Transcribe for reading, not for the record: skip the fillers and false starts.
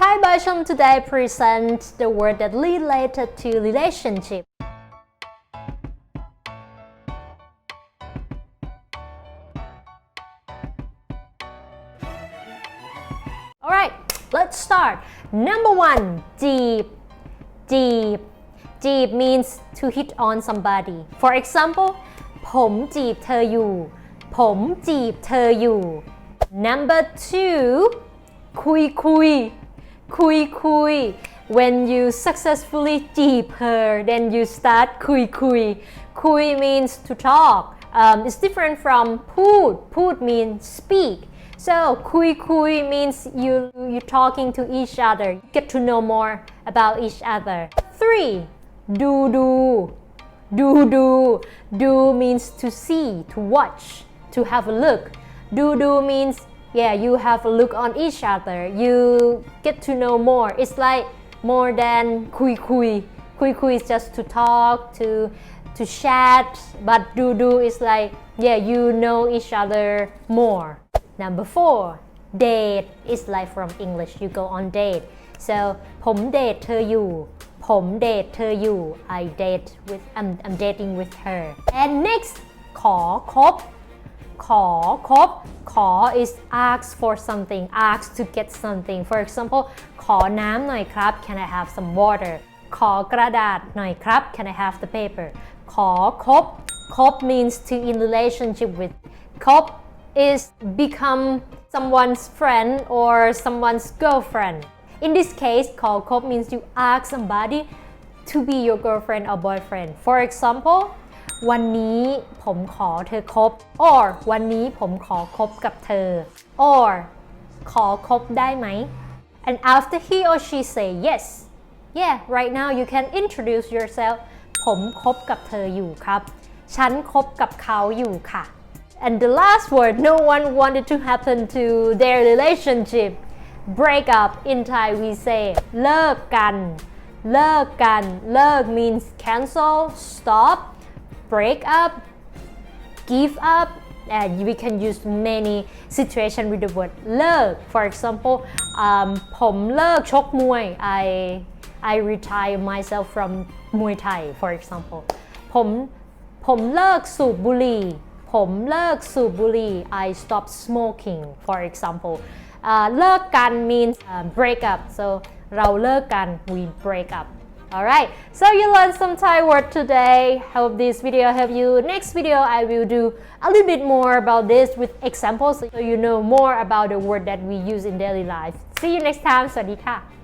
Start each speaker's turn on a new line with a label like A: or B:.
A: Hi, by Chom today present the word that related to relationship. Alright, let's start. Number one, Jììp. Jììp. Jììp means to hit on somebody. For example, ผมจีบเธออยู่ ผมจีบเธออยู่ Number two, คุยคุย คุยคุย When you successfully จีบ her, then you start คุยคุย คุย means to talk. It's different from พูด พูด means speak. So คุยคุย means you talking to each other. You get to know more about each other. 3. ดูดู do means to see, to watch, to have a look. Do means you have a look on each other. You get to know more. It's like more than คุยคุยis just to talk, to chat. But do is like you know each other more. Number 4, date is like from English. You go on date. So ผมเดทเธออยู่ ผมเดทเธออยู่ I'm dating with her. And next ขอคบ ขอคบ ขอ is ask for something, ask to get something. For example ขอน้ำหน่อยครับ Can I have some water? ขอกระดาษหน่อยครับ Can I have the paper? ขอคบ คบ means to in relationship with. คบis become someone's friend or someone's girlfriend. In this case, ขอคบ means you ask somebody to be your girlfriend or boyfriend. For example, วันนี้ผมขอเธอคบ or วันนี้ผมขอคบกับเธอ or ขอคบได้ไหม And after he or she say yes, right now you can introduce yourself. ผมคบกับเธออยู่ครับ ฉันคบกับเขาอยู่ค่ะ And the last word no one wanted to happen to their relationship. Break up. In Thai we say เลิกกัน เลิกกัน เลิก means cancel, stop, break up, give up. And we can use many situations with the word เลิก For example, ผมเลิกชกมวย I retire myself from Muay Thai. For example, ผมเลิกสูบบุหรี่ ผมเลิกสูบบุหรี่ I stop smoking. For example, เลิกกัน means break up. So เราเลิกกัน we break up. Alright, so you learned some Thai word today. Hope this video help you. Next video I will do a little bit more about this with examples so you know more about the word that we use in daily life. See you next time. สวัสดีค่ะ